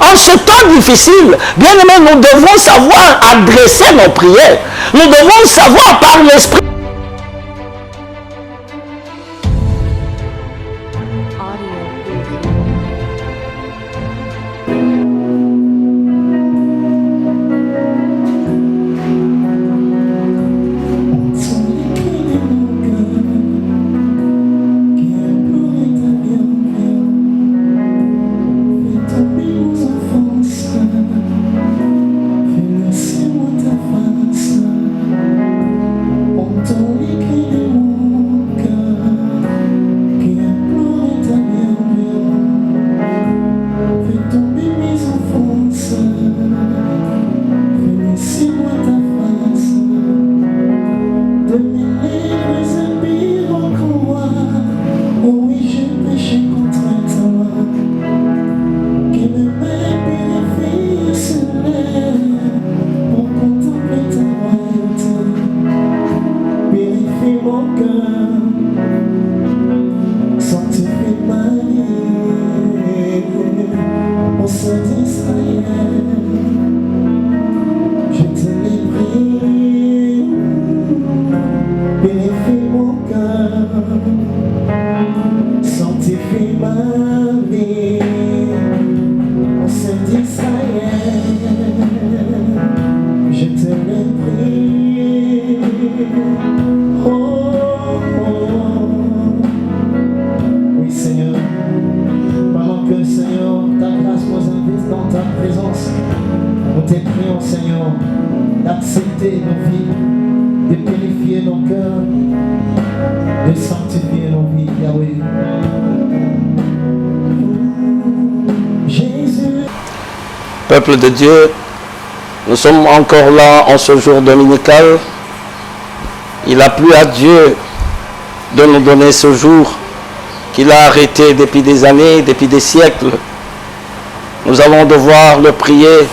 En ce temps difficile, bien aimé, nous devons savoir adresser nos prières. Nous devons savoir par l'Esprit. Peuple de Dieu, nous sommes encore là en ce jour dominical. Il a plu à Dieu de nous donner ce jour qu'il a arrêté depuis des années, depuis des siècles. Nous allons devoir le prier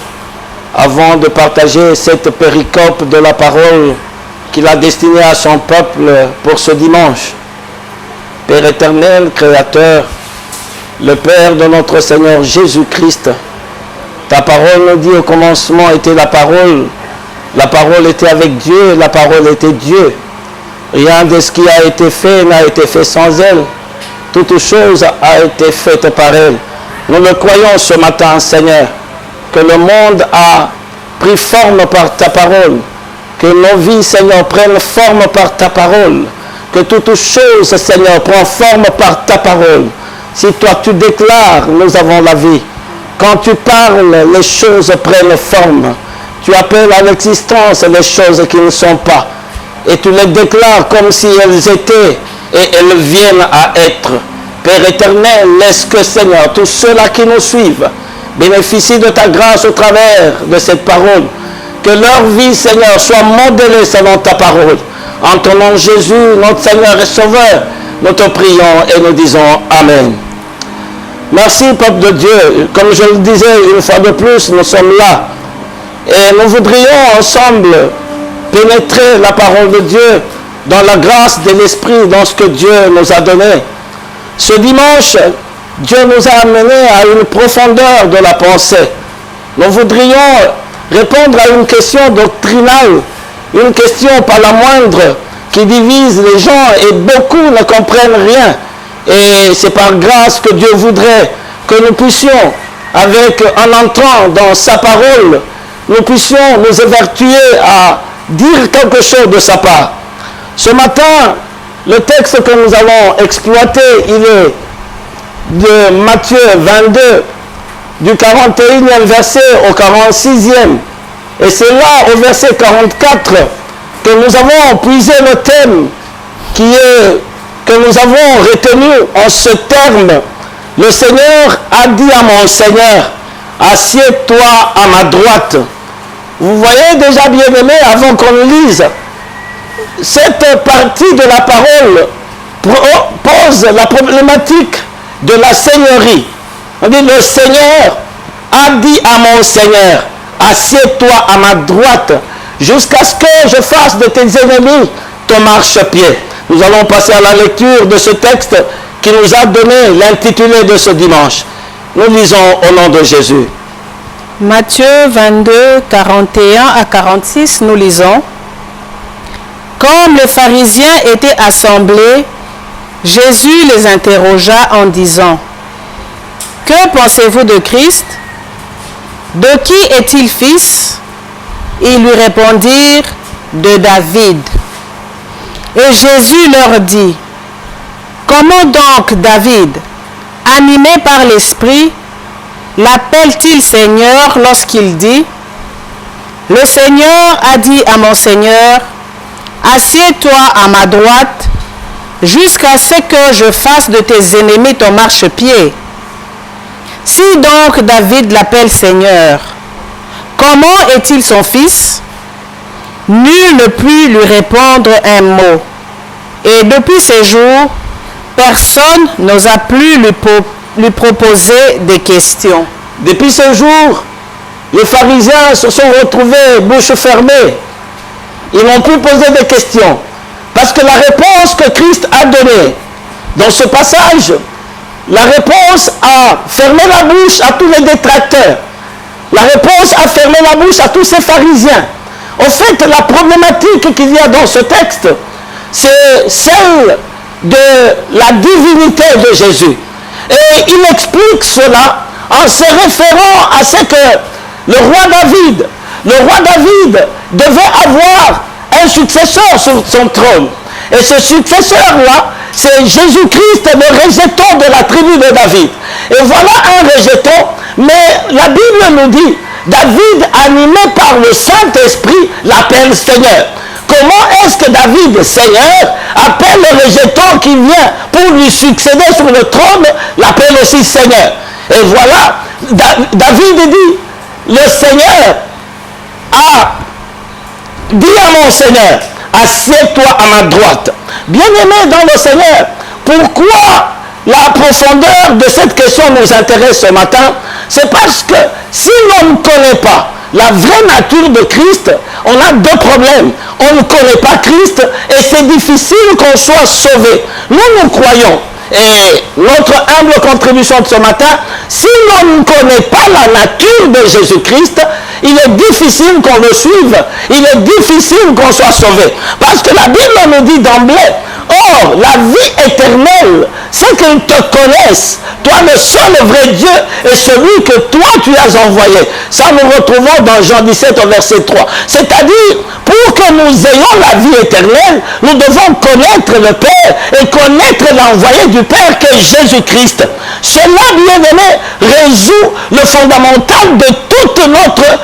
avant de partager cette péricope de la parole qu'il a destinée à son peuple pour ce dimanche. Père éternel, Créateur, le Père de notre Seigneur Jésus-Christ, ta parole nous dit au commencement était la parole était avec Dieu, la parole était Dieu. Rien de ce qui a été fait n'a été fait sans elle. Toute chose a été faite par elle. Nous le croyons ce matin, Seigneur, que le monde a pris forme par ta parole, que nos vies, Seigneur, prennent forme par ta parole, que toute chose, Seigneur, prend forme par ta parole. Si toi tu déclares, nous avons la vie. Quand tu parles, les choses prennent forme. Tu appelles à l'existence les choses qui ne sont pas. Et tu les déclares comme si elles étaient et elles viennent à être. Père éternel, laisse que, Seigneur, tous ceux-là qui nous suivent bénéficient de ta grâce au travers de cette parole. Que leur vie, Seigneur, soit modelée selon ta parole. En ton nom, Jésus, notre Seigneur et Sauveur, nous te prions et nous disons Amen. Merci, peuple de Dieu. Comme je le disais une fois de plus, nous sommes là. Et nous voudrions ensemble pénétrer la parole de Dieu dans la grâce de l'Esprit, dans ce que Dieu nous a donné. Ce dimanche, Dieu nous a amenés à une profondeur de la pensée. Nous voudrions répondre à une question doctrinale, une question pas la moindre, qui divise les gens et beaucoup ne comprennent rien. Et c'est par grâce que Dieu voudrait que nous puissions, en entrant dans sa parole, nous puissions nous évertuer à dire quelque chose de sa part. Ce matin, le texte que nous allons exploiter, il est de Matthieu 22, du 41e verset au 46e. Et c'est là, au verset 44, que nous avons puisé le thème que nous avons retenu en ce terme. Le Seigneur a dit à mon Seigneur, assieds-toi à ma droite. Vous voyez déjà, bien-aimé, avant qu'on lise, cette partie de la parole pose la problématique de la seigneurie. On dit, le Seigneur a dit à mon Seigneur, assieds-toi à ma droite, jusqu'à ce que je fasse de tes ennemis ton marchepied. Nous allons passer à la lecture de ce texte qui nous a donné l'intitulé de ce dimanche. Nous lisons au nom de Jésus. Matthieu 22, 41 à 46, nous lisons. Comme les pharisiens étaient assemblés, Jésus les interrogea en disant, « Que pensez-vous de Christ? De qui est-il fils? » Ils lui répondirent, « De David. » Et Jésus leur dit, « Comment donc David, animé par l'Esprit, l'appelle-t-il Seigneur lorsqu'il dit, « Le Seigneur a dit à mon Seigneur, assieds-toi à ma droite, jusqu'à ce que je fasse de tes ennemis ton marchepied. » Si donc David l'appelle Seigneur, comment est-il son fils? Nul ne put lui répondre un mot. Et depuis ces jours, personne n'osa plus lui proposer des questions. Depuis ce jour, les pharisiens se sont retrouvés bouche fermée. Ils n'ont plus posé de questions. Parce que la réponse que Christ a donnée dans ce passage, la réponse a fermé la bouche à tous les détracteurs. La réponse a fermé la bouche à tous ces pharisiens. En fait, la problématique qu'il y a dans ce texte, c'est celle de la divinité de Jésus. Et il explique cela en se référant à ce que le roi David devait avoir un successeur sur son trône. Et ce successeur-là, c'est Jésus-Christ, le rejeton de la tribu de David. Et voilà un rejeton, mais la Bible nous dit, David, animé par le Saint-Esprit, l'appelle Seigneur. Comment est-ce que David, Seigneur, appelle le rejeton qui vient pour lui succéder sur le trône, l'appelle aussi Seigneur? Et voilà, David dit, le Seigneur a dit à mon Seigneur, assieds-toi à ma droite. Bien-aimé dans le Seigneur, pourquoi la profondeur de cette question nous intéresse ce matin? C'est parce que si l'on ne connaît pas la vraie nature de Christ, on a deux problèmes. On ne connaît pas Christ et c'est difficile qu'on soit sauvé. Nous croyons. Et notre humble contribution de ce matin, si l'on ne connaît pas la nature de Jésus-Christ, il est difficile qu'on le suive. Il est difficile qu'on soit sauvé. Parce que la Bible nous dit d'emblée, or, la vie éternelle, c'est qu'ils te connaissent, toi le seul vrai Dieu et celui que toi tu as envoyé. Ça nous retrouvons dans Jean 17 au verset 3. C'est-à-dire, pour que nous ayons la vie éternelle, nous devons connaître le Père et connaître l'envoyé du Père qui est Jésus-Christ. Cela, bien-aimé, résout le fondamental de toute notre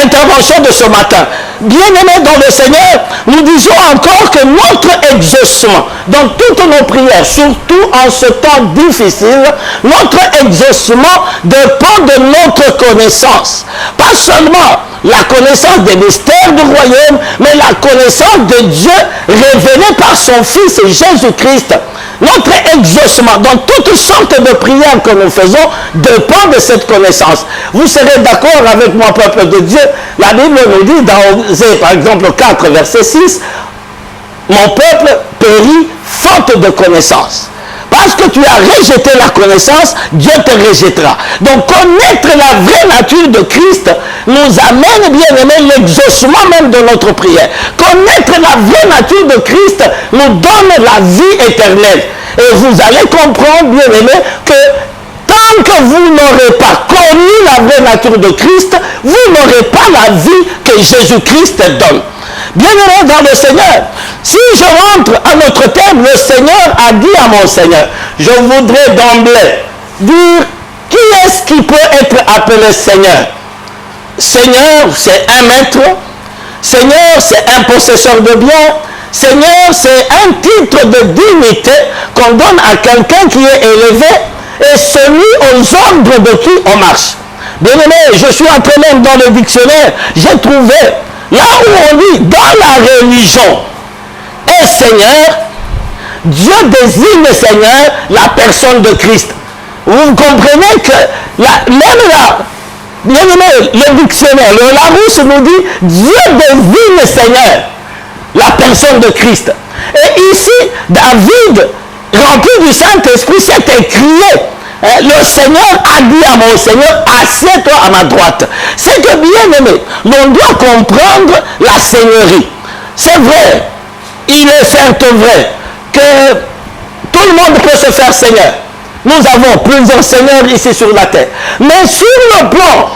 intervention de ce matin. Bien-aimés dans le Seigneur, nous disons encore que notre exaucement dans toutes nos prières, surtout en ce temps difficile, notre exaucement dépend de notre connaissance. Pas seulement la connaissance des mystères du royaume, mais la connaissance de Dieu révélée par son Fils Jésus-Christ. Notre exaucement dans toutes sortes de prières que nous faisons dépend de cette connaissance. Vous serez d'accord avec moi, peuple de Dieu, la Bible nous dit dans Osée, par exemple 4, verset 6, « Mon peuple périt faute de connaissance. » Parce que tu as rejeté la connaissance, Dieu te rejettera. Donc connaître la vraie nature de Christ nous amène, bien aimé, l'exaucement même de notre prière. Connaître la vraie nature de Christ nous donne la vie éternelle. Et vous allez comprendre, bien aimé, que tant que vous n'aurez pas connu la vraie nature de Christ, vous n'aurez pas la vie que Jésus-Christ donne. Bien-aimé dans le Seigneur, si je rentre à notre thème, le Seigneur a dit à mon Seigneur, je voudrais d'emblée dire, qui est-ce qui peut être appelé Seigneur? Seigneur, c'est un maître. Seigneur, c'est un possesseur de biens. Seigneur, c'est un titre de dignité qu'on donne à quelqu'un qui est élevé et celui aux ordres de qui on marche. Bien-aimé, je suis entré même dans le dictionnaire, j'ai trouvé là où on dit dans la religion et Seigneur, Dieu désigne Seigneur la personne de Christ. Vous comprenez que bien-aimé, le dictionnaire, le Larousse nous dit Dieu désigne Seigneur la personne de Christ. Et ici, David, rempli du Saint-Esprit, s'est écrié. Le Seigneur a dit à mon Seigneur, assieds-toi à ma droite. C'est que, bien aimé, l'on doit comprendre la seigneurie. C'est vrai, il est certes vrai que tout le monde peut se faire seigneur. Nous avons plusieurs seigneurs ici sur la terre. Mais sur le plan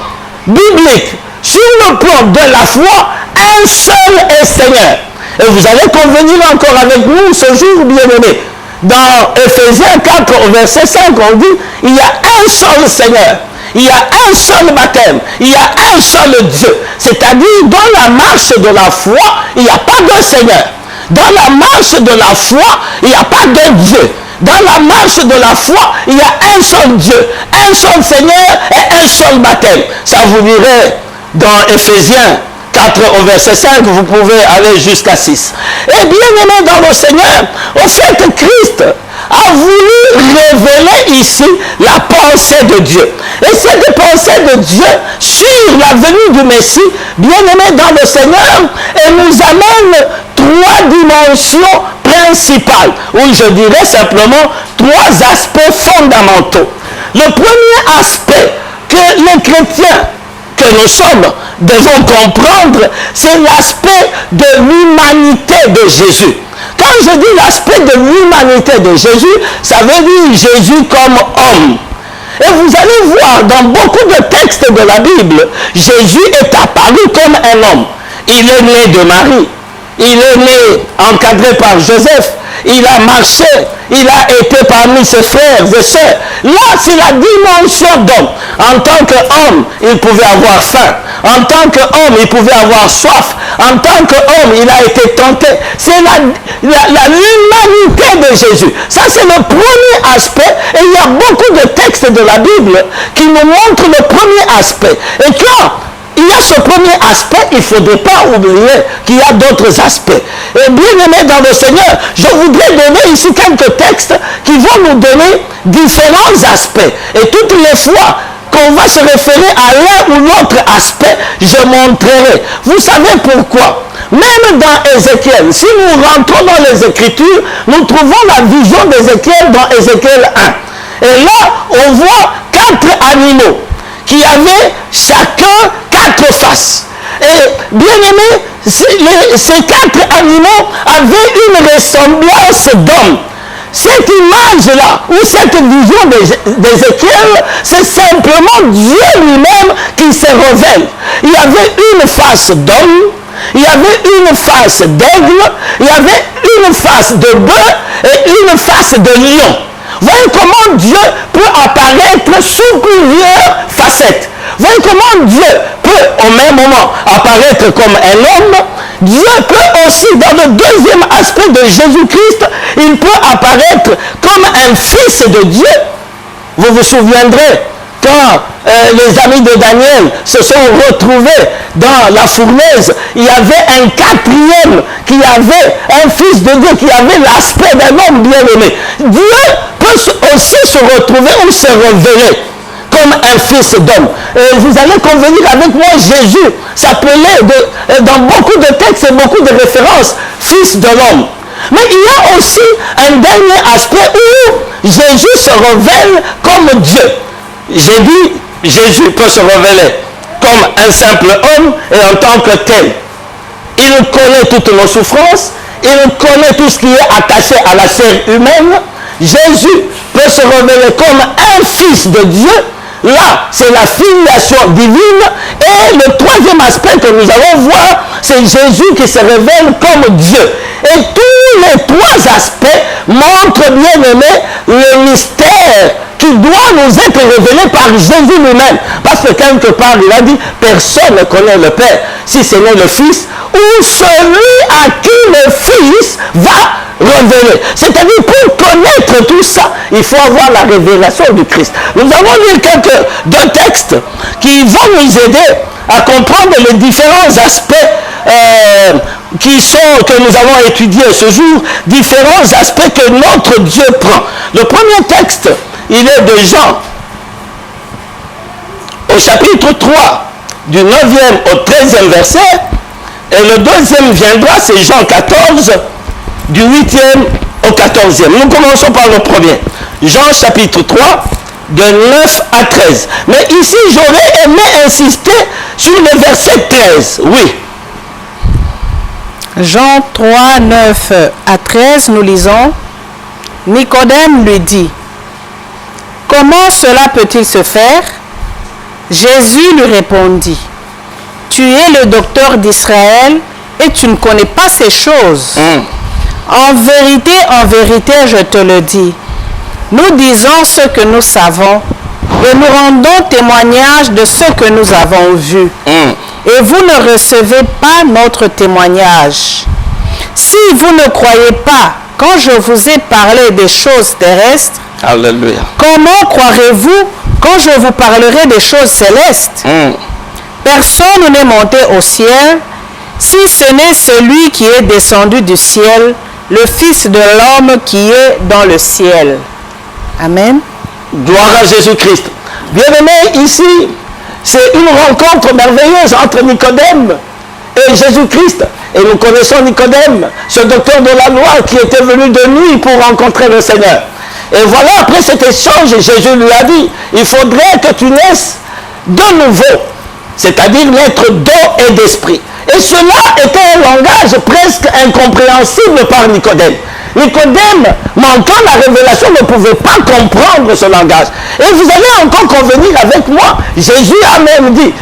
biblique, sur le plan de la foi, un seul est seigneur. Et vous allez convenir encore avec nous ce jour, bien-aimé. Dans Ephésiens 4, au verset 5, on dit, il y a un seul Seigneur. Il y a un seul baptême. Il y a un seul Dieu. C'est-à-dire, dans la marche de la foi, il n'y a pas de Seigneur. Dans la marche de la foi, il n'y a pas de Dieu. Dans la marche de la foi, il y a un seul Dieu, un seul Seigneur et un seul baptême. Ça vous dirait dans Ephésiens 4 au verset 5, vous pouvez aller jusqu'à 6. Et bien aimé dans le Seigneur, au fait, Christ a voulu révéler ici la pensée de Dieu. Et cette pensée de Dieu sur la venue du Messie, bien aimé dans le Seigneur, elle nous amène trois dimensions principales, ou je dirais simplement trois aspects fondamentaux. Le premier aspect que les chrétiens que nous sommes devons comprendre, c'est l'aspect de l'humanité de Jésus. Quand je dis l'aspect de l'humanité de Jésus, ça veut dire Jésus comme homme. Et vous allez voir dans beaucoup de textes de la Bible, Jésus est apparu comme un homme. Il est né de Marie. Il est né encadré par Joseph. Il a marché. Il a été parmi ses frères et sœurs. Là, c'est la dimension d'homme. En tant qu'homme, il pouvait avoir faim. En tant qu'homme, il pouvait avoir soif. En tant qu'homme, il a été tenté. C'est l'humanité de Jésus. Ça, c'est le premier aspect. Et il y a beaucoup de textes de la Bible qui nous montrent le premier aspect. Et quand il y a ce premier aspect, il ne faudrait pas oublier qu'il y a d'autres aspects. Et bien aimé dans le Seigneur, je voudrais donner ici quelques textes qui vont nous donner différents aspects. Et toutes les fois qu'on va se référer à l'un ou l'autre aspect, je montrerai. Vous savez pourquoi? Même dans Ézéchiel, si nous rentrons dans les Écritures, nous trouvons la vision d'Ézéchiel dans Ézéchiel 1. Et là, on voit 4 animaux qui avaient chacun 4 faces. Et bien aimé, ces 4 animaux avaient une ressemblance d'homme. Cette image-là, ou cette vision d'Ézéchiel, c'est simplement Dieu lui-même qui se révèle. Il y avait une face d'homme, il y avait une face d'aigle, il y avait une face de bœuf et une face de lion. Voyez comment Dieu peut apparaître sous plusieurs facettes. Voyez comment Dieu peut au même moment apparaître comme un homme. Dieu peut aussi, dans le deuxième aspect de Jésus-Christ, il peut apparaître comme un fils de Dieu. Vous vous souviendrez quand les amis de Daniel se sont retrouvés dans la fournaise, il y avait un quatrième qui avait un fils de Dieu, qui avait l'aspect d'un homme bien-aimé. Dieu peut aussi se retrouver ou se révéler comme un fils d'homme. Vous allez convenir avec moi, Jésus s'appelait dans beaucoup de textes et beaucoup de références, fils de l'homme. Mais il y a aussi un dernier aspect où Jésus se révèle comme Dieu. J'ai dit, Jésus peut se révéler comme un simple homme et en tant que tel. Il connaît toutes nos souffrances, il connaît tout ce qui est attaché à la chair humaine. Jésus peut se révéler comme un fils de Dieu. Là, c'est la filiation divine. Et le troisième aspect que nous allons voir, c'est Jésus qui se révèle comme Dieu. Et tous les trois aspects montrent, bien aimé, le mystère qui doit nous être révélé par Jésus lui-même. Parce que quelque part, il a dit, personne ne connaît le Père, si ce n'est le Fils, ou celui à qui le Fils va révéler. C'est-à-dire, pour connaître tout ça, il faut avoir la révélation du Christ. Nous avons lu deux textes qui vont nous aider à comprendre les différents aspects que nous avons étudiés ce jour, différents aspects que notre Dieu prend. Le premier texte, il est de Jean, au chapitre 3, du 9e au 13e verset, et le deuxième viendra, c'est Jean 14, du 8e au 14e. Nous commençons par le premier. Jean chapitre 3, de 9 à 13. Mais ici, j'aurais aimé insister sur le verset 13. Oui. Jean 3, 9 à 13, nous lisons. Nicodème lui dit, « Comment cela peut-il se faire ?» Jésus lui répondit, « Tu es le docteur d'Israël et tu ne connais pas ces choses. En vérité, je te le dis. Nous disons ce que nous savons et nous rendons témoignage de ce que nous avons vu. Et vous ne recevez pas notre témoignage. Si vous ne croyez pas quand je vous ai parlé des choses terrestres, Alléluia. Comment croirez-vous quand je vous parlerai des choses célestes? Personne n'est monté au ciel, si ce n'est celui qui est descendu du ciel, le Fils de l'homme qui est dans le ciel. Amen. Gloire à Jésus-Christ. Bien-aimés, ici, c'est une rencontre merveilleuse entre Nicodème et Jésus-Christ. Et nous connaissons Nicodème, ce docteur de la loi qui était venu de nuit pour rencontrer le Seigneur. Et voilà, après cet échange, Jésus lui a dit, il faudrait que tu naisses de nouveau, c'est-à-dire naître d'eau et d'esprit. Et cela était un langage presque incompréhensible par Nicodème. Nicodème, manquant la révélation, ne pouvait pas comprendre ce langage. Et vous allez encore convenir avec moi, Jésus a même dit,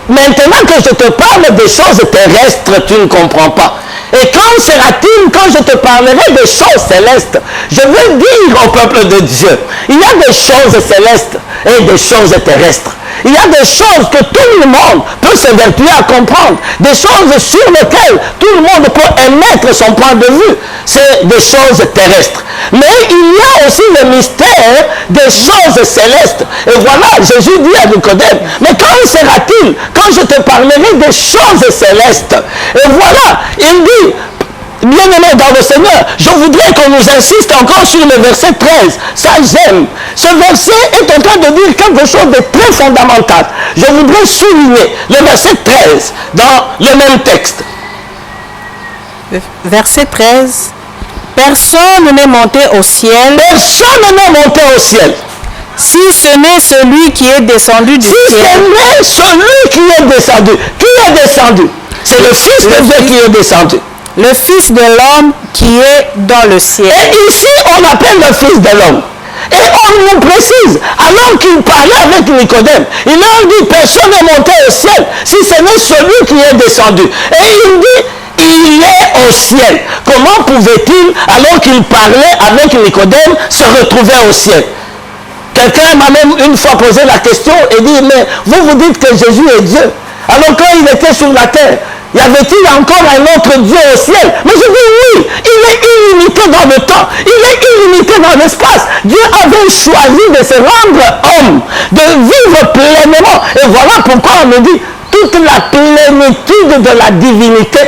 maintenant que je te parle des choses terrestres, tu ne comprends pas. Et quand sera-t-il quand je te parlerai des choses célestes? Je veux dire au peuple de Dieu, il y a des choses célestes et des choses terrestres. Il y a des choses que tout le monde peut s'évertuer à comprendre, des choses sur lesquelles tout le monde peut émettre son point de vue. C'est des choses terrestres. Mais il y a aussi le mystère des choses célestes. Et voilà, Jésus dit à Nicodème, mais quand sera-t-il quand je te parlerai des choses célestes? Et voilà, il dit, bien-aimés dans le Seigneur, je voudrais qu'on nous insiste encore sur le verset 13. Ça, j'aime. Ce verset est en train de dire quelque chose de très fondamental. Je voudrais souligner le verset 13 dans le même texte. Verset 13. Personne n'est monté au ciel. Personne n'est monté au ciel. Si ce n'est celui qui est descendu du ciel. Si ce n'est celui qui est descendu. Qui est descendu? C'est le Fils de Dieu qui est descendu. Le Fils de l'homme qui est dans le ciel. Et ici, on appelle le Fils de l'homme. Et on nous précise, alors qu'il parlait avec Nicodème, il leur dit, personne n'est monté au ciel, si ce n'est celui qui est descendu. Et il dit, il est au ciel. Comment pouvait-il, alors qu'il parlait avec Nicodème, se retrouver au ciel? Quelqu'un m'a même une fois posé la question et dit, mais vous dites que Jésus est Dieu. Alors quand il était sur la terre, y avait-il encore un autre Dieu au ciel? Mais je dis oui, il est illimité dans le temps, il est illimité dans l'espace. Dieu avait choisi de se rendre homme, de vivre pleinement. Et voilà pourquoi on me dit, toute la plénitude de la divinité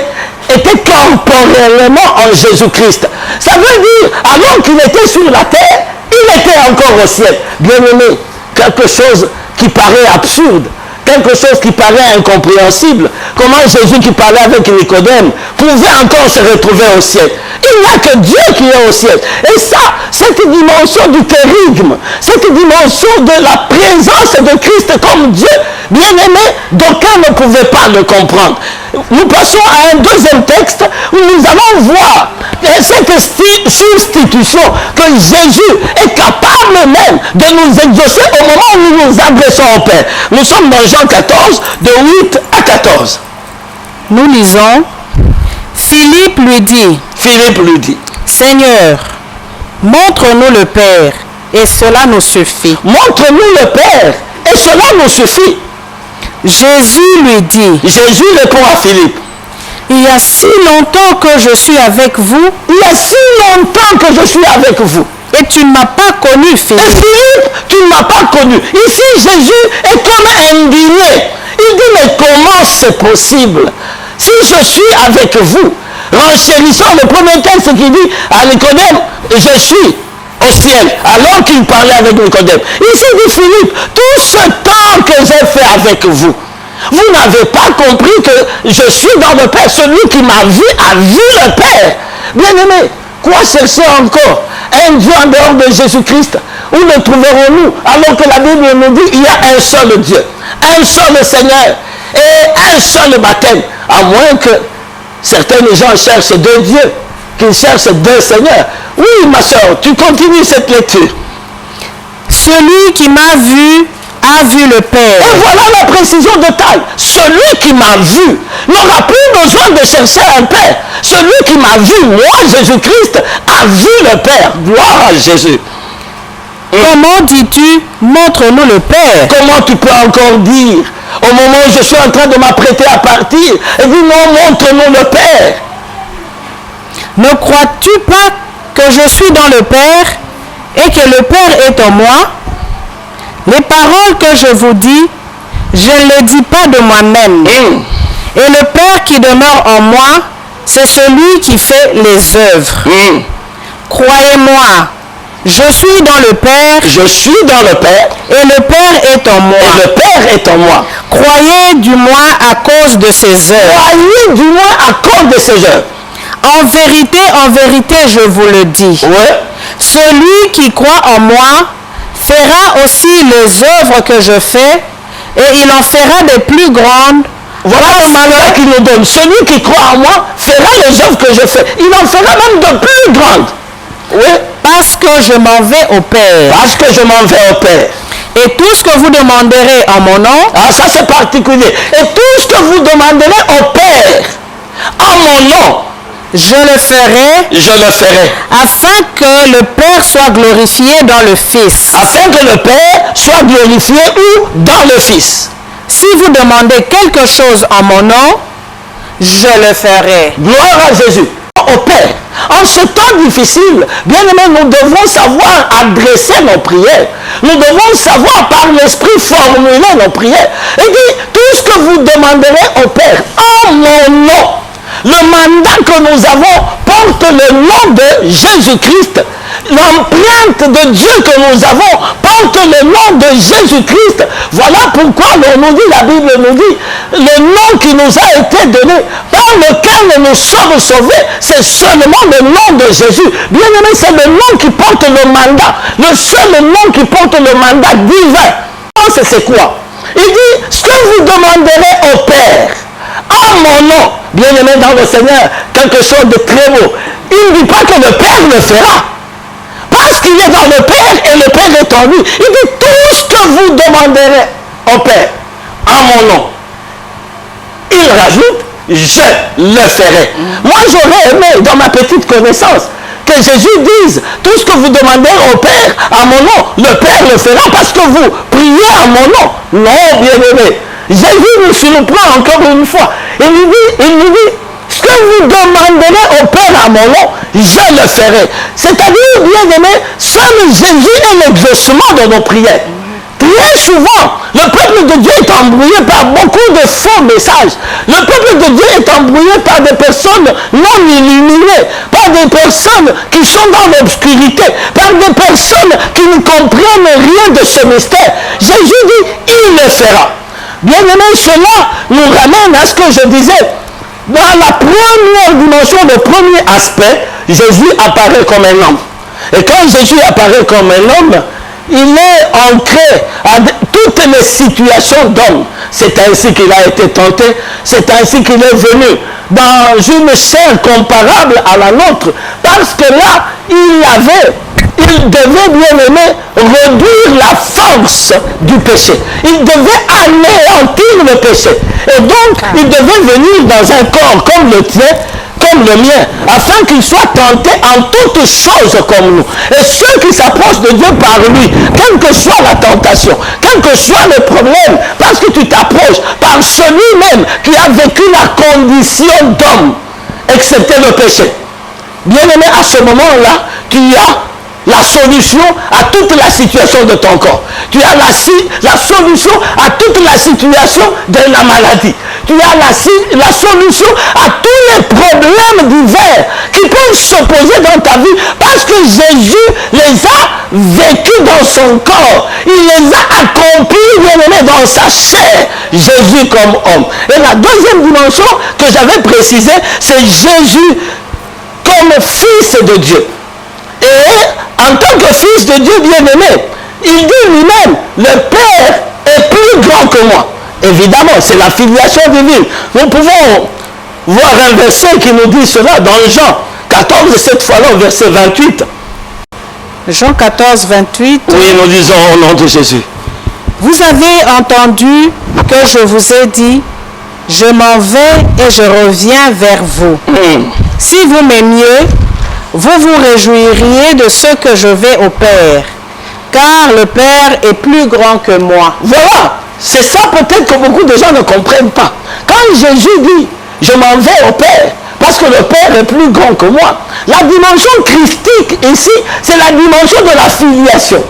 était corporellement en Jésus-Christ. Ça veut dire, alors qu'il était sur la terre, il était encore au ciel. Bien-aimé, quelque chose qui paraît absurde, quelque chose qui paraît incompréhensible. Comment Jésus qui parlait avec Nicodème pouvait encore se retrouver au ciel? Il n'y a que Dieu qui est au ciel. Et ça, cette dimension du kérigme, cette dimension de la présence de Christ comme Dieu, bien aimé, d'aucuns ne pouvaient pas le comprendre. Nous passons à un deuxième texte où nous allons voir cette substitution que Jésus est capable même de nous exaucer au moment où nous nous adressons au Père. Nous sommes dans Jean 14, de 8 à 14. Nous lisons, Philippe lui dit, Seigneur, montre-nous le Père, et cela nous suffit. Montre-nous le Père, et cela nous suffit. Jésus lui dit, Jésus répond à Philippe, il y a si longtemps que je suis avec vous. Il y a si longtemps que je suis avec vous. Et tu ne m'as pas connu, Philippe. Et Philippe, tu ne m'as pas connu. Ici, Jésus est comme indigné. Il dit, mais comment c'est possible? Si je suis avec vous, renchérissant le premier texte qui dit à Nicodème, je suis au ciel, alors qu'il parlait avec Nicodème. Ici dit Philippe, tout ce temps que j'ai fait avec vous, vous n'avez pas compris que je suis dans le Père. Celui qui m'a vu a vu le Père. Bien-aimé, quoi chercher encore? Un Dieu en dehors de Jésus-Christ? Où le trouverons-nous? Alors que la Bible nous dit qu'il y a un seul Dieu, un seul Seigneur et un seul baptême. À moins que certains gens cherchent deux dieux, qu'ils cherchent deux seigneurs. Oui, ma soeur, tu continues cette lecture. Celui qui m'a vu a vu le Père. Et voilà la précision de taille. Celui qui m'a vu n'aura plus besoin de chercher un Père. Celui qui m'a vu, moi, Jésus-Christ, a vu le Père. Gloire à Jésus. Comment dis-tu, montre-nous le Père? Comment tu peux encore dire, au moment où je suis en train de m'apprêter à partir, et dis non, montre-nous le Père. Ne crois-tu pas que je suis dans le Père et que le Père est en moi? Les paroles que je vous dis, je ne les dis pas de moi-même. Et le Père qui demeure en moi, c'est celui qui fait les œuvres. Croyez-moi, je suis dans le Père. Je suis dans le Père. Et le Père est en moi. Et le Père est en moi. Croyez du moins à cause de ses œuvres. Croyez du moins à cause de ses œuvres. En vérité, je vous le dis. Ouais. Celui qui croit en moi fera aussi les œuvres que je fais, et il en fera des plus grandes. Voilà le mandat qu'il nous donne. Celui qui croit en moi fera les œuvres que je fais. Il en fera même de plus grandes. Oui. Parce que je m'en vais au Père. Parce que je m'en vais au Père. Et tout ce que vous demanderez en mon nom. Ah, ça c'est particulier. Et tout ce que vous demanderez au Père en mon nom, je le ferai. Je le ferai. Afin que le Père soit glorifié dans le Fils. Afin que le Père soit glorifié où? Dans le Fils. Si vous demandez quelque chose en mon nom, je le ferai. Gloire à Jésus. Au Père. En ce temps difficile, bien aimé, nous devons savoir adresser nos prières. Nous devons savoir par l'Esprit formuler nos prières. Et dit, tout ce que vous demanderez au Père en mon nom, le mandat que nous avons porte le nom de Jésus-Christ. L'empreinte de Dieu que nous avons porte le nom de Jésus-Christ. Voilà pourquoi on nous dit, la Bible nous dit, le nom qui nous a été donné, par lequel nous sommes sauvés, c'est seulement le nom de Jésus. Bien aimé, c'est le nom qui porte le mandat, le seul nom qui porte le mandat divin. C'est quoi? Il dit, ce que vous demanderez au Père, en mon nom, bien aimé dans le Seigneur, quelque chose de très beau. Il ne dit pas que le Père le fera. Parce qu'il est dans le Père et le Père est en lui. Il dit tout ce que vous demanderez au Père en mon nom. Il rajoute, je le ferai. Moi j'aurais aimé dans ma petite connaissance que Jésus dise tout ce que vous demandez au Père en mon nom, le Père le fera parce que vous priez en mon nom. Non, bien aimé. Jésus nous surprend encore une fois. Il nous dit, ce que vous demanderez au Père à mon nom, je le ferai. C'est-à-dire, bien aimé, seul Jésus est l'exaucement de nos prières. Très souvent, le peuple de Dieu est embrouillé par beaucoup de faux messages. Le peuple de Dieu est embrouillé par des personnes non illuminées, par des personnes qui sont dans l'obscurité, par des personnes qui ne comprennent rien de ce mystère. Jésus dit, il le fera. Bien aimé, cela nous ramène à ce que je disais. Dans la première dimension, le premier aspect, Jésus apparaît comme un homme. Et quand Jésus apparaît comme un homme, il est ancré à toutes les situations d'homme. C'est ainsi qu'il a été tenté, c'est ainsi qu'il est venu dans une chair comparable à la nôtre. Parce que là, il devait, bien aimé, réduire la force du péché. Il devait anéantir le péché. Et donc, il devait venir dans un corps comme le tien, comme le mien, afin qu'il soit tenté en toutes choses comme nous. Et ceux qui s'approchent de Dieu par lui, quelle que soit la tentation, quel que soit le problème, parce que tu t'approches par celui-même qui a vécu la condition d'homme, excepté le péché. Bien aimé, à ce moment-là, tu as la solution à toute la situation de ton corps. Tu as la solution à toute la situation de la maladie. Tu as la solution à tous les problèmes divers qui peuvent se poser dans ta vie parce que Jésus les a vécus dans son corps. Il les a accomplis, bien aimé, dans sa chair. Jésus comme homme. Et la deuxième dimension que j'avais précisée, c'est Jésus comme fils de Dieu. Et en tant que fils de Dieu bien-aimé, il dit lui-même, le Père est plus grand que moi. Évidemment, c'est la filiation divine. Nous pouvons voir un verset qui nous dit cela dans Jean 14, cette fois-là au verset 28. Jean 14, 28. Oui, nous disons au nom de Jésus. Vous avez entendu que je vous ai dit, je m'en vais et je reviens vers vous. Si vous m'aimiez, vous vous réjouiriez de ce que je vais au Père, car le Père est plus grand que moi. Voilà, c'est ça peut-être que beaucoup de gens ne comprennent pas. Quand Jésus dit, je m'en vais au Père, parce que le Père est plus grand que moi, la dimension christique ici, c'est la dimension de la filiation.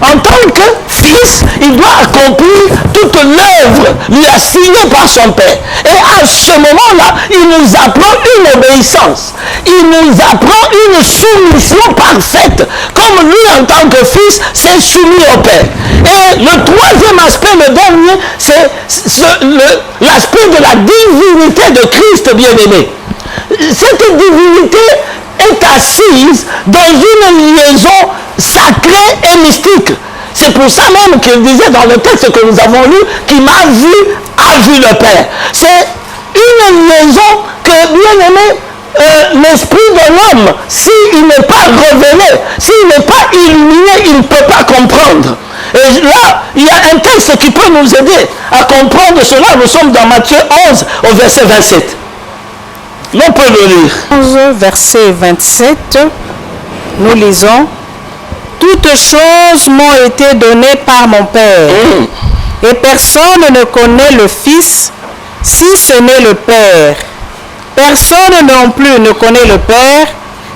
En tant que fils, il doit accomplir toute l'œuvre lui assignée par son Père. Et à ce moment-là, il nous apprend une obéissance. Il nous apprend une soumission parfaite. Comme lui, en tant que fils, s'est soumis au Père. Et le troisième aspect, le dernier, c'est l'aspect de la divinité de Christ bien-aimé. Cette divinité est assise dans une liaison sacrée et mystique. C'est pour ça même qu'il disait dans le texte que nous avons lu, qui m'a vu, a vu le Père. C'est une liaison que, bien aimé, l'esprit de l'homme, s'il n'est pas révélé, s'il n'est pas illuminé, il ne peut pas comprendre. Et là, il y a un texte qui peut nous aider à comprendre cela. Nous sommes dans Matthieu 11 au verset 27. On peut le lire. 11, verset 27, nous lisons. Toutes choses m'ont été données par mon Père. Et personne ne connaît le Fils si ce n'est le Père. Personne non plus ne connaît le Père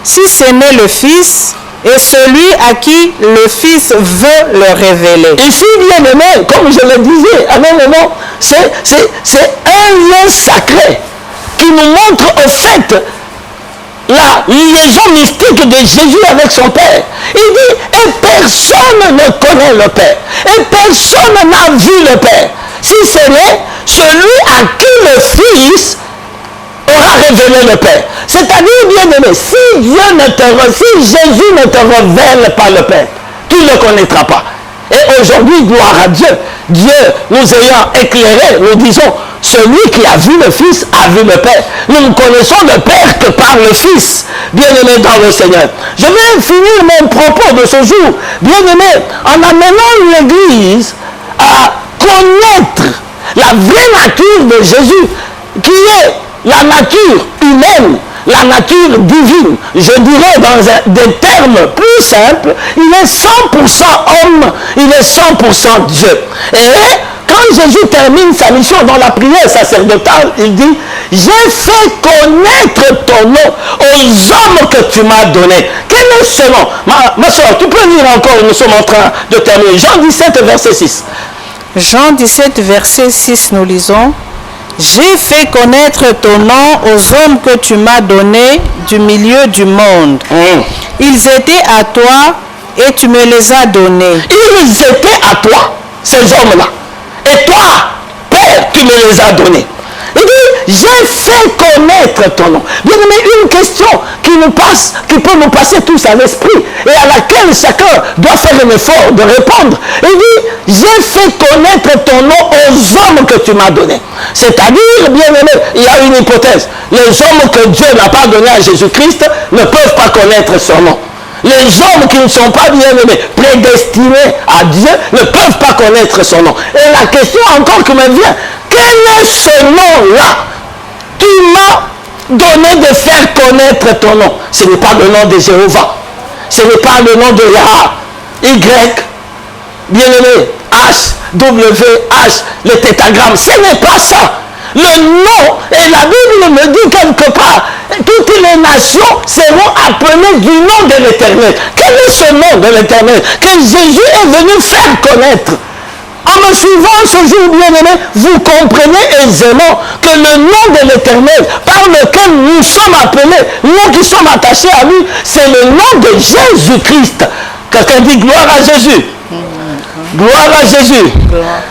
si ce n'est le Fils et celui à qui le Fils veut le révéler. Ici, bien aimé, comme je le disais à un moment, c'est un lien sacré qui nous montre au fait la liaison mystique de Jésus avec son Père. Il dit, et personne ne connaît le Père. Et personne n'a vu le Père. Si ce n'est celui à qui le Fils aura révélé le Père. C'est-à-dire, bien aimé, si Jésus ne te révèle pas le Père, tu ne le connaîtras pas. Et aujourd'hui, gloire à Dieu, Dieu nous ayant éclairés, nous disons, celui qui a vu le Fils a vu le Père. Nous ne connaissons le Père que par le Fils, bien-aimé dans le Seigneur. Je vais finir mon propos de ce jour, bien-aimé, en amenant l'Église à connaître la vraie nature de Jésus, qui est la nature humaine, la nature divine. Je dirais dans des termes plus simples, il est 100% homme, il est 100% Dieu. Et quand Jésus termine sa mission dans la prière sacerdotale, il dit, j'ai fait connaître ton nom aux hommes que tu m'as donnés. Quel est ce nom? Ma soeur, tu peux lire encore, nous sommes en train de terminer. Jean 17, verset 6. Jean 17, verset 6, nous lisons. J'ai fait connaître ton nom aux hommes que tu m'as donnés du milieu du monde. Ils étaient à toi et tu me les as donnés. Ils étaient à toi, ces hommes-là. Et toi, Père, tu me les as donnés. Il dit, j'ai fait connaître ton nom. Bien aimé, une question qui peut nous passer tous à l'esprit et à laquelle chacun doit faire un effort de répondre. Il dit, j'ai fait connaître ton nom aux hommes que tu m'as donnés. C'est-à-dire, bien aimé, il y a une hypothèse. Les hommes que Dieu n'a pas donnés à Jésus-Christ ne peuvent pas connaître son nom. Les hommes qui ne sont pas bien aimés, prédestinés à Dieu, ne peuvent pas connaître son nom. Et la question encore qui me vient, quel est ce nom-là? Tu m'as donné de faire connaître ton nom. Ce n'est pas le nom de Jéhovah. Ce n'est pas le nom de Yah, Y, bien-aimé, H, W, H, le tétragramme. Ce n'est pas ça. Le nom, et la Bible me dit quelque part, toutes les nations seront appelées du nom de l'Éternel. Quel est ce nom de l'Éternel que Jésus est venu faire connaître? En me suivant ce jour bien-aimé, vous comprenez aisément que le nom de l'Éternel par lequel nous sommes appelés, nous qui sommes attachés à lui, c'est le nom de Jésus-Christ. Quelqu'un dit gloire à Jésus. Gloire à Jésus.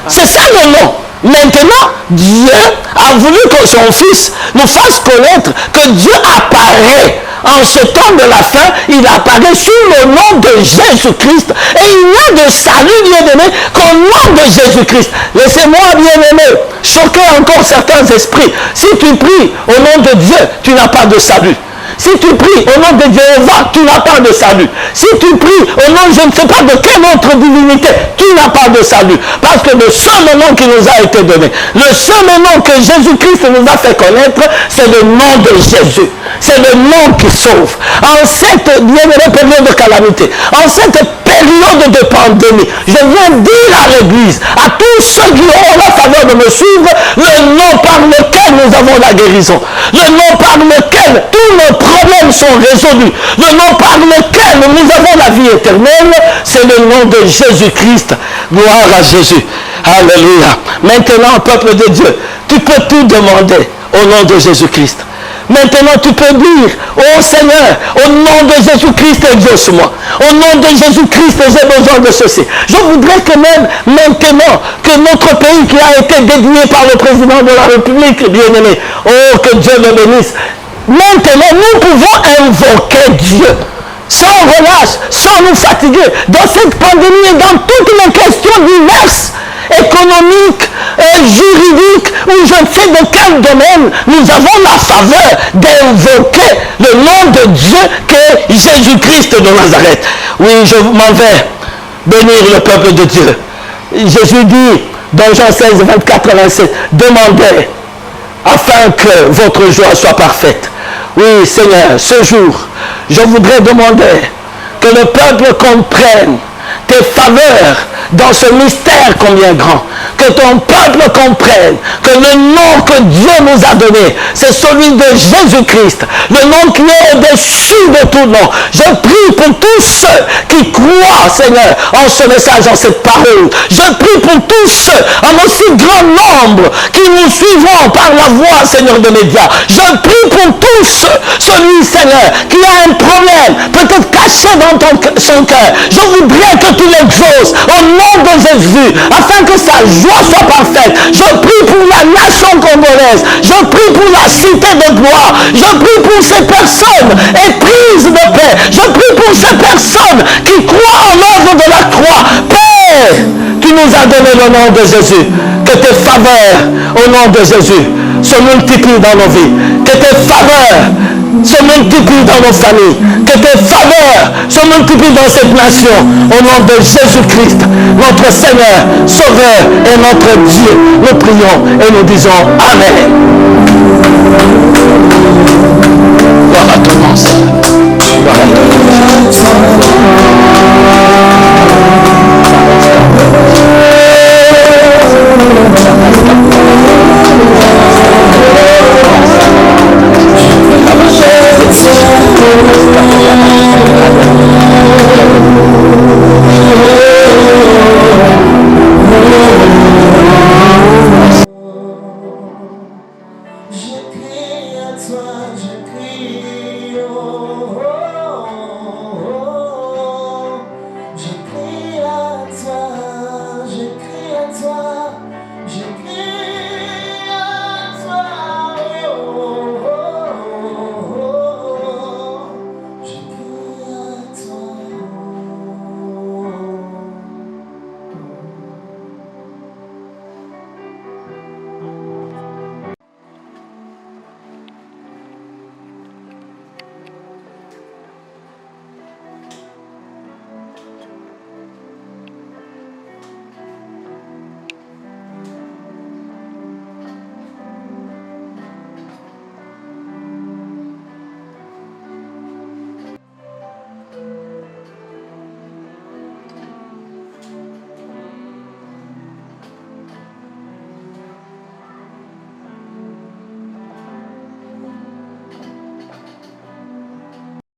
C'est ça le nom. Maintenant, Dieu a voulu que son Fils nous fasse connaître que Dieu apparaît. En ce temps de la fin, il apparaît sous le nom de Jésus-Christ. Et il n'y a de salut, bien-aimé, qu'au nom de Jésus-Christ. Laissez-moi, bien-aimé, choquer encore certains esprits. Si tu pries au nom de Dieu, tu n'as pas de salut. Si tu pries au nom de Jéhovah, tu n'as pas de salut. Si tu pries au nom, je ne sais pas de quelle autre divinité, tu n'as pas de salut. Parce que le seul nom qui nous a été donné, le seul nom que Jésus-Christ nous a fait connaître, c'est le nom de Jésus. C'est le nom qui sauve. En cette bien-aimée période de calamité, en cette période de pandémie, je viens dire à l'Église, à tous ceux qui auront la faveur de me suivre, le nom par lequel nous avons la guérison, le nom par lequel tous nos problèmes sont résolus, le nom par lequel nous avons la vie éternelle, c'est le nom de Jésus-Christ. Gloire à Jésus. Alléluia. Maintenant, peuple de Dieu, tu peux tout demander au nom de Jésus-Christ. Maintenant, tu peux dire, oh Seigneur, au nom de Jésus-Christ, exauce-moi. Au nom de Jésus-Christ, j'ai besoin de ceci. Je voudrais que même maintenant, que notre pays qui a été dédié par le président de la République, bien-aimé, oh, que Dieu le bénisse. Maintenant, nous pouvons invoquer Dieu sans relâche, sans nous fatiguer, dans cette pandémie et dans toutes les questions diverses, économiques, juridiques, ou je ne sais de quel domaine, nous avons la faveur d'invoquer le nom de Dieu qui est Jésus-Christ de Nazareth. Oui, je m'en vais bénir le peuple de Dieu. Jésus dit dans Jean 16, 24 à 27, demandez afin que votre joie soit parfaite. Oui, Seigneur, ce jour, je voudrais demander que le peuple comprenne tes faveurs dans ce mystère combien grand. Que ton peuple comprenne que le nom que Dieu nous a donné, c'est celui de Jésus-Christ, le nom qui est au-dessus de tout nom. Je prie pour tous ceux qui croient, Seigneur, en ce message, en cette parole. Je prie pour tous ceux, en aussi grand nombre, qui nous suivront par la voix, Seigneur, de médias. Je prie pour tous ceux, celui, Seigneur, qui a un problème, peut-être caché dans son cœur. Je voudrais que tu l'exauces au nom de Jésus, afin que sa joie soit parfaite. Je prie pour la nation congolaise. Je prie pour la cité de gloire. Je prie pour ces personnes éprises de paix. Je prie pour ces personnes qui croient en l'œuvre de la croix. Père, tu nous as donné le nom de Jésus. Que tes faveurs au nom de Jésus se multiplient dans nos vies. Que tes faveurs se multiplient dans nos familles. Que tes faveurs se multiplient dans cette nation. Au nom de Jésus-Christ, notre Seigneur, Sauveur et notre Dieu. Nous prions et nous disons Amen. Gloire à ton nom, Seigneur. Gloire à ton nom. Je crie à toi,